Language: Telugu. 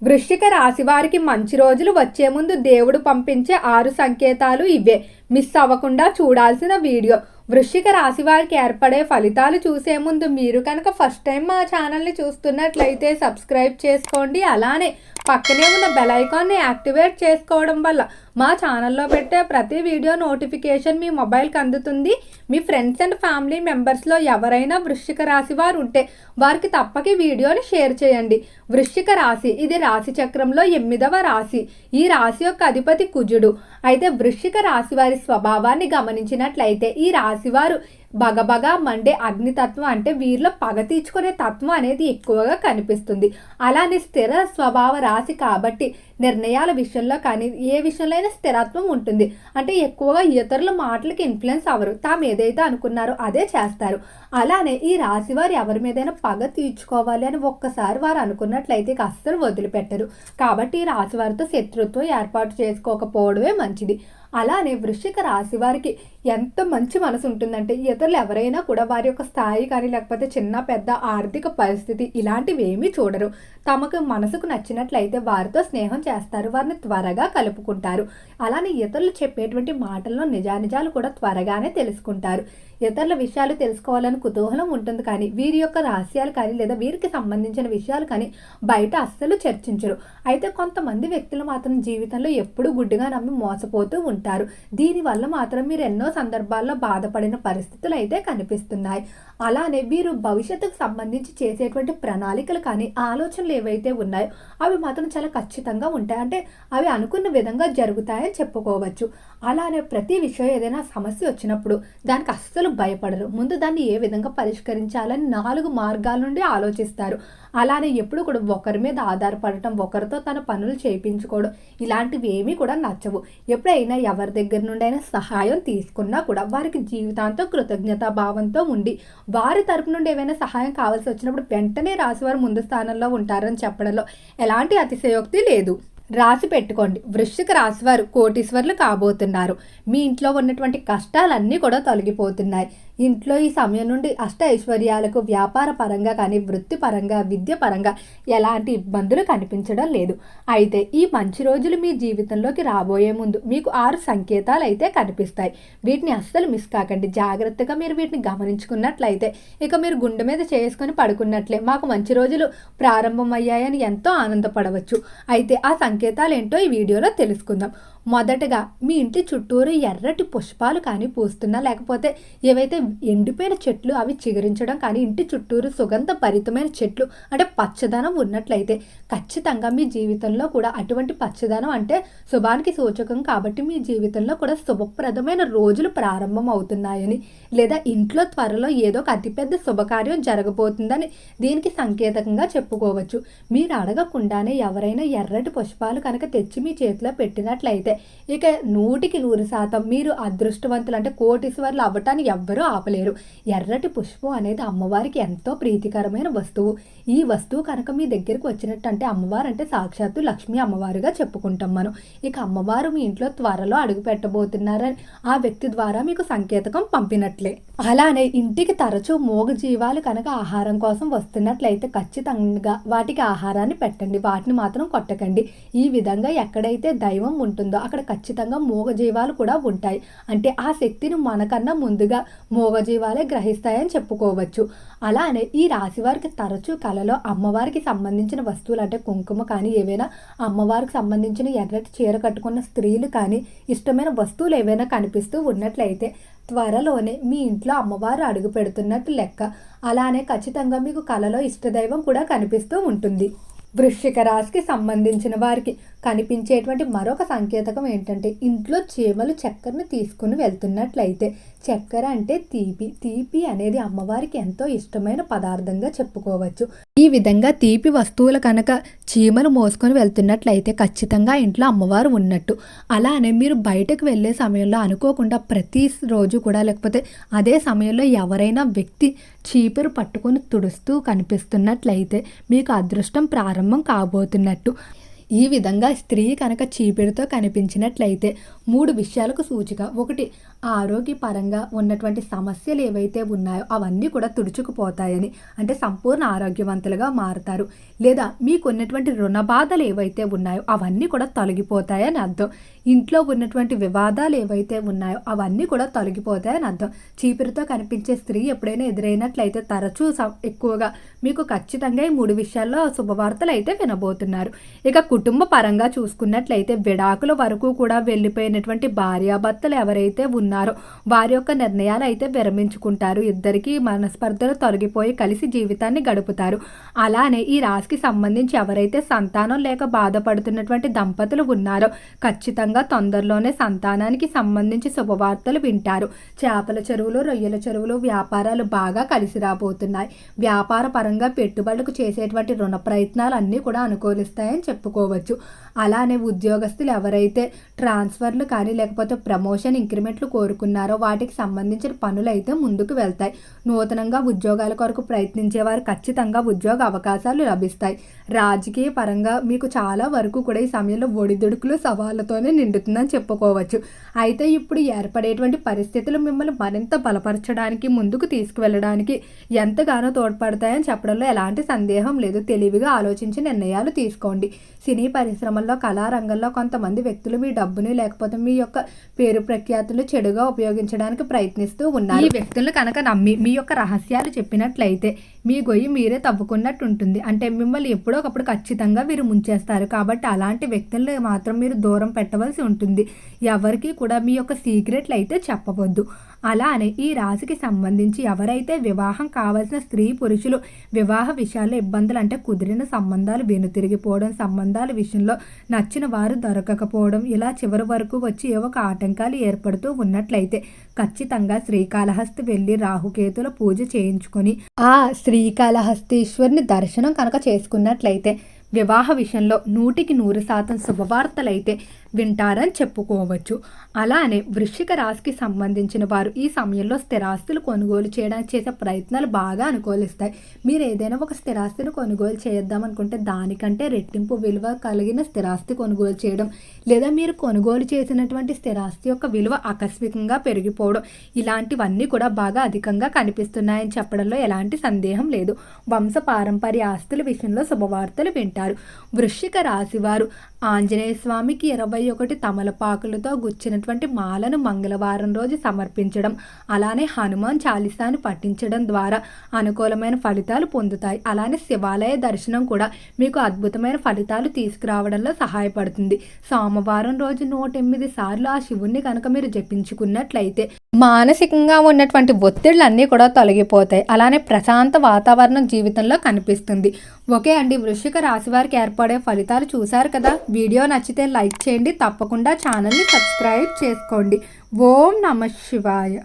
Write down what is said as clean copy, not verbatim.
వృశ్చిక రాశి వారికి మంచి రోజులు వచ్చే ముందు దేవుడు పంపించే 6 సంకేతాలు ఇవే. మిస్ అవ్వకుండా చూడాల్సిన వీడియో. వృశ్చిక రాశి వారికి ఏర్పడే ఫలితాలు చూసే ముందు మీరు కనుక ఫస్ట్ టైం మా ఛానల్ని చూస్తున్నట్లయితే సబ్స్క్రైబ్ చేసుకోండి. అలానే పక్కనే ఉన్న బెల్ ఐకాన్ని యాక్టివేట్ చేసుకోవడం వల్ల మా ఛానల్లో పెట్టే ప్రతి వీడియో నోటిఫికేషన్ మీ మొబైల్కి అందుతుంది. మీ ఫ్రెండ్స్ అండ్ ఫ్యామిలీ మెంబర్స్లో ఎవరైనా వృశ్చిక రాశి వారు ఉంటే వారికి తప్పక వీడియోని షేర్ చేయండి. వృశ్చిక రాశి ఇది రాశి చక్రంలో 8వ రాశి. ఈ రాశి యొక్క అధిపతి కుజుడు. అయితే వృశ్చిక రాశి వారి స్వభావాన్ని గమనించినట్లయితే ఈ రాశివారు బగబగా మండే అగ్నితత్వం, అంటే వీరిలో పగ తీర్చుకునే తత్వం అనేది ఎక్కువగా కనిపిస్తుంది. అలానే స్థిర స్వభావ రాశి కాబట్టి నిర్ణయాల విషయంలో కానీ ఏ విషయంలో అయినా స్థిరత్వం ఉంటుంది. అంటే ఎక్కువగా ఇతరుల మాటలకి ఇన్ఫ్లుయెన్స్ అవ్వరు, తాము ఏదైతే అనుకున్నారో అదే చేస్తారు. అలానే ఈ రాశి వారు ఎవరి మీదైనా పగ తీర్చుకోవాలి అని ఒక్కసారి వారు అనుకున్నట్లయితే అస్సలు వదిలిపెట్టరు. కాబట్టి ఈ రాశి వారితో శత్రుత్వం ఏర్పాటు చేసుకోకపోవడమే మంచిది. అలానే వృశ్చిక రాశి వారికి ఎంత మంచి మనసు ఉంటుందంటే ఇతరులు ఎవరైనా కూడా వారి యొక్క స్థాయి కానీ లేకపోతే చిన్న పెద్ద ఆర్థిక పరిస్థితి ఇలాంటివి ఏమీ చూడరు. తమకు మనసుకు నచ్చినట్లయితే వారితో స్నేహం చేస్తారు, వారిని త్వరగా కలుపుకుంటారు. అలానే ఇతరులు చెప్పేటువంటి మాటల్లో నిజానిజాలు కూడా త్వరగానే తెలుసుకుంటారు. ఇతరుల విషయాలు తెలుసుకోవాలని కుతూహలం ఉంటుంది, కానీ వీరి యొక్క రహస్యాలు కానీ లేదా వీరికి సంబంధించిన విషయాలు కానీ బయట అస్సలు చర్చించరు. అయితే కొంతమంది వ్యక్తులు మాత్రం జీవితంలో ఎప్పుడూ గుడ్డిగా నమ్మి మోసపోతూ ఉంటారు. దీనివల్ల మాత్రం మీరు ఎన్నో సందర్భాల్లో బాధపడిన పరిస్థితులు అయితే కనిపిస్తున్నాయి. అలానే వీరు భవిష్యత్తుకు సంబంధించి చేసేటువంటి ప్రణాళికలు కానీ ఆలోచనలు ఏవైతే ఉన్నాయో అవి మాత్రం చాలా ఖచ్చితంగా ఉంటాయి. అంటే అవి అనుకున్న విధంగా జరుగుతాయని చెప్పుకోవచ్చు. అలానే ప్రతి విషయం ఏదైనా సమస్య వచ్చినప్పుడు దానికి అస్సలు భయపడరు. ముందు దాన్ని ఏ విధంగా పరిష్కరించాలని 4 మార్గాల నుండి ఆలోచిస్తారు. అలానే ఎప్పుడు కూడా ఒకరి మీద ఆధారపడటం, ఒకరితో తన పనులు చేయించుకోవడం ఇలాంటివి ఏమీ కూడా నచ్చవు. ఎప్పుడైనా ఎవరి దగ్గర నుండి అయినా సహాయం తీసుకున్నా కూడా వారికి జీవితాంతం కృతజ్ఞతా భావంతో ఉండి వారి తరపు నుండి ఏమైనా సహాయం కావాల్సి వచ్చినప్పుడు వెంటనే రాశివారు ముందు స్థానంలో ఉంటారని చెప్పడంలో ఎలాంటి అతిశయోక్తి లేదు. రాసి పెట్టుకోండి, వృశ్చిక రాశివారు కోటీశ్వర్లు కాబోతున్నారు. మీ ఇంట్లో ఉన్నటువంటి కష్టాలన్నీ కూడా తొలగిపోతున్నాయి. ఇంట్లో ఈ సమయం నుండి అష్ట ఐశ్వర్యాలకు వ్యాపార పరంగా కానీ వృత్తిపరంగా విద్య పరంగా ఎలాంటి ఇబ్బందులు కనిపించడం లేదు. అయితే ఈ మంచి రోజులు మీ జీవితంలోకి రాబోయే ముందు మీకు 6 సంకేతాలు అయితే కనిపిస్తాయి. వీటిని అస్సలు మిస్ కాకండి. జాగ్రత్తగా మీరు వీటిని గమనించుకున్నట్లయితే ఇక మీరు గుండె మీద చేసుకొని పడుకున్నట్లే మాకు మంచి రోజులు ప్రారంభమయ్యాయని ఎంతో ఆనందపడవచ్చు. అయితే ఆ సంకేతాలు ఏంటో ఈ వీడియోలో తెలుసుకుందాం. మొదటగా మీ ఇంటి చుట్టూరు ఎర్రటి పుష్పాలు కానీ పూస్తున్నా లేకపోతే ఏవైతే ఎండిపోయిన చెట్లు అవి చిగురించడం కానీ ఇంటి చుట్టూరు సుగంధ భరితమైన చెట్లు అంటే పచ్చదనం ఉన్నట్లయితే ఖచ్చితంగా మీ జీవితంలో కూడా అటువంటి పచ్చదనం అంటే శుభానికి సూచకం కాబట్టి మీ జీవితంలో కూడా శుభప్రదమైన రోజులు ప్రారంభం అవుతున్నాయని లేదా ఇంట్లో త్వరలో ఏదో ఒక అతిపెద్ద శుభకార్యం జరగబోతుందని దీనికి సంకేతంగా చెప్పుకోవచ్చు. మీరు అడగకుండానే ఎవరైనా ఎర్రటి పుష్పాలు కనుక తెచ్చి మీ చేతిలో పెట్టినట్లయితే ఇక 100% మీరు అదృష్టవంతులు అంటే కోటీశ్వర్లు అవ్వటానికి ఎవ్వరూ ఆపలేరు. ఎర్రటి పుష్పం అనేది అమ్మవారికి ఎంతో ప్రీతికరమైన వస్తువు. ఈ వస్తువు కనుక మీ దగ్గరికి వచ్చినట్టు అంటే అమ్మవారు అంటే సాక్షాత్తు లక్ష్మీ అమ్మవారుగా చెప్పుకుంటాం మనం. ఇక అమ్మవారు మీ ఇంట్లో త్వరలో అడుగు పెట్టబోతున్నారని ఆ వ్యక్తి ద్వారా మీకు సంకేతకం పంపినట్లే. అలానే ఇంటికి తరచూ మూగ జీవాలు కనుక ఆహారం కోసం వస్తున్నట్లయితే ఖచ్చితంగా వాటికి ఆహారాన్ని పెట్టండి, వాటిని మాత్రం కొట్టకండి. ఈ విధంగా ఎక్కడైతే దైవం ఉంటుందో అక్కడ ఖచ్చితంగా మూగజీవాలు కూడా ఉంటాయి. అంటే ఆ శక్తిని మనకన్నా ముందుగా మూగజీవాలే గ్రహిస్తాయని చెప్పుకోవచ్చు. అలానే ఈ రాశి వారికి తరచూ కలలో అమ్మవారికి సంబంధించిన వస్తువులు అంటే కుంకుమ కానీ ఏవైనా అమ్మవారికి సంబంధించిన ఎర్రటి చీర కట్టుకున్న స్త్రీలు కానీ ఇష్టమైన వస్తువులు ఏవైనా కనిపిస్తూ ఉన్నట్లయితే త్వరలోనే మీ ఇంట్లో అమ్మవారు అడుగు పెడుతున్నట్టు లెక్క. అలానే ఖచ్చితంగా మీకు కలలో ఇష్టదైవం కూడా కనిపిస్తూ ఉంటుంది. వృశ్చిక రాశికి సంబంధించిన వారికి కనిపించేటువంటి మరొక సంకేతకం ఏంటంటే ఇంట్లో చీమలు చక్కెరను తీసుకుని వెళ్తున్నట్లయితే, చక్కెర అంటే తీపి. తీపి అనేది అమ్మవారికి ఎంతో ఇష్టమైన పదార్థంగా చెప్పుకోవచ్చు. ఈ విధంగా తీపి వస్తువులు కనుక చీమలు మోసుకొని వెళ్తున్నట్లయితే ఖచ్చితంగా ఇంట్లో అమ్మవారు ఉన్నట్టు. అలానే మీరు బయటకు వెళ్ళే సమయంలో అనుకోకుండా ప్రతిరోజు కూడా లేకపోతే అదే సమయంలో ఎవరైనా వ్యక్తి చీపురు పట్టుకొని తుడుస్తూ కనిపిస్తున్నట్లయితే మీకు అదృష్టం ప్రారంభం కాబోతున్నట్టు. ఈ విధంగా స్త్రీ కనుక చీపిరితో కనిపించినట్లయితే 3 విషయాలకు సూచిక. 1, ఆరోగ్యపరంగా ఉన్నటువంటి సమస్యలు ఏవైతే ఉన్నాయో అవన్నీ కూడా తుడుచుకుపోతాయని, అంటే సంపూర్ణ ఆరోగ్యవంతులుగా మారుతారు. లేదా మీకున్నటువంటి రుణ బాధలు ఏవైతే ఉన్నాయో అవన్నీ కూడా తొలగిపోతాయని అర్థం. ఇంట్లో ఉన్నటువంటి వివాదాలు ఏవైతే ఉన్నాయో అవన్నీ కూడా తొలగిపోతాయని అర్థం. చీపిరితో కనిపించే స్త్రీ ఎప్పుడైనా ఎదురైనట్లయితే తరచూ ఎక్కువగా మీకు ఖచ్చితంగా ఈ 3 విషయాల్లో శుభవార్తలు అయితే వినబోతున్నారు. ఇక కుటుంబ పరంగా చూసుకున్నట్లయితే విడాకుల వరకు కూడా వెళ్ళిపోయినటువంటి భార్యాభర్తలు ఎవరైతే ఉన్నారో వారి యొక్క నిర్ణయాలు అయితే విరమించుకుంటారు. ఇద్దరికీ మనస్పర్ధలు తొలగిపోయి కలిసి జీవితాన్ని గడుపుతారు. అలానే ఈ రాశికి సంబంధించి ఎవరైతే సంతానం లేక బాధపడుతున్నటువంటి దంపతులు ఉన్నారో ఖచ్చితంగా తొందరలోనే సంతానానికి సంబంధించి శుభవార్తలు వింటారు. చేపల చెరువులు, రొయ్యల చెరువులు వ్యాపారాలు బాగా కలిసి రాబోతున్నాయి. వ్యాపార పరంగా పెట్టుబడులకు చేసేటువంటి రుణ ప్రయత్నాలు అన్నీ కూడా అనుకూలిస్తాయని చెప్పుకోవచ్చు. అలానే ఉద్యోగస్తులు ఎవరైతే ట్రాన్స్ఫర్లు కానీ లేకపోతే ప్రమోషన్, ఇంక్రిమెంట్లు కోరుకున్నారో వాటికి సంబంధించిన పనులు అయితే ముందుకు వెళ్తాయి. నూతనంగా ఉద్యోగాల కొరకు ప్రయత్నించే వారు ఖచ్చితంగా ఉద్యోగ అవకాశాలు లభిస్తాయి. రాజకీయ పరంగా మీకు చాలా వరకు కూడా ఈ సమయంలో ఒడిదుడుకులు సవాళ్లతోనే నిండుతుందని చెప్పుకోవచ్చు. అయితే ఇప్పుడు ఏర్పడేటువంటి పరిస్థితులు మిమ్మల్ని మరింత బలపరచడానికి, ముందుకు తీసుకువెళ్ళడానికి ఎంతగానో తోడ్పడతాయని చెప్పడంలో ఎలాంటి సందేహం లేదు. తెలివిగా ఆలోచించి నిర్ణయాలు తీసుకోండి. సినీ పరిశ్రమల్లో, కళారంగంలో కొంతమంది వ్యక్తులు మీ డబ్బుని లేకపోతే మీ యొక్క పేరు ప్రఖ్యాతులు చెడుగా ఉపయోగించడానికి ప్రయత్నిస్తూ ఉన్నారు. ఈ వ్యక్తులను కనుక నమ్మి మీ యొక్క రహస్యాలు చెప్పినట్లయితే మీ గొయ్యి మీరే తవ్వుకున్నట్టు ఉంటుంది. అంటే మిమ్మల్ని ఎప్పుడో ఒకప్పుడు ఖచ్చితంగా వీరు ముంచేస్తారు. కాబట్టి అలాంటి వ్యక్తులను మాత్రం మీరు దూరం పెట్టవలసి ఉంటుంది. ఎవరికి కూడా మీ యొక్క సీక్రెట్లు అయితే చెప్పవద్దు. అలానే ఈ రాశికి సంబంధించి ఎవరైతే వివాహం కావాల్సిన స్త్రీ పురుషులు వివాహ విషయాల్లో ఇబ్బందులు, అంటే కుదిరిన సంబంధాలు వెనుతిరిగిపోవడం, సంబంధాల విషయంలో నచ్చిన వారు దొరకకపోవడం, ఇలా చివరి వరకు వచ్చి ఏవో ఒక ఆటంకాలు ఏర్పడుతూ ఉన్నట్లయితే ఖచ్చితంగా శ్రీకాళహస్తి వెళ్ళి రాహుకేతుల పూజ చేయించుకొని ఆ శ్రీకాళహస్తీశ్వరుని దర్శనం కనుక చేసుకున్నట్లయితే వివాహ విషయంలో 100% శుభవార్తలైతే వింటారని చెప్పుకోవచ్చు. అలానే వృశ్చిక రాశికి సంబంధించిన వారు ఈ సమయంలో స్థిరాస్తులు కొనుగోలు చేయడానికి చేసే ప్రయత్నాలు బాగా అనుకూలిస్తాయి. మీరు ఏదైనా ఒక స్థిరాస్తిని కొనుగోలు చేద్దామనుకుంటే దానికంటే రెట్టింపు విలువ కలిగిన స్థిరాస్తి కొనుగోలు చేయడం, లేదా మీరు కొనుగోలు చేసినటువంటి స్థిరాస్తి యొక్క విలువ ఆకస్మికంగా పెరిగిపోవడం, ఇలాంటివన్నీ కూడా బాగా అధికంగా కనిపిస్తున్నాయని చెప్పడంలో ఎలాంటి సందేహం లేదు. వంశ పారంపర్య ఆస్తుల విషయంలో శుభవార్తలు వింటారు. వృశ్చిక రాశి వారు ఆంజనేయ స్వామికి 21 తమలపాకులతో గుచ్చినటువంటి మాలను మంగళవారం రోజు సమర్పించడం, అలానే హనుమాన్ చాలీసాను పఠించడం ద్వారా అనుకూలమైన ఫలితాలు పొందుతాయి. అలానే శివాలయ దర్శనం కూడా మీకు అద్భుతమైన ఫలితాలు తీసుకురావడంలో సహాయపడుతుంది. సోమవారం రోజు 108 సార్లు ఆ శివుణ్ణి కనుక మీరు జపించుకున్నట్లయితే మానసికంగా ఉన్నటువంటి ఒత్తిళ్లన్నీ కూడా తొలగిపోతాయి. అలానే ప్రశాంత వాతావరణం జీవితంలో కనిపిస్తుంది. ఓకే అండి, వృశ్చిక రాశి వారికి ఏర్పడే ఫలితాలు చూశారు కదా. వీడియో నచ్చితే లైక్ చేయండి, తప్పకుండా ఛానల్ని సబ్స్క్రైబ్ చేసుకోండి. ఓం నమః శివాయ.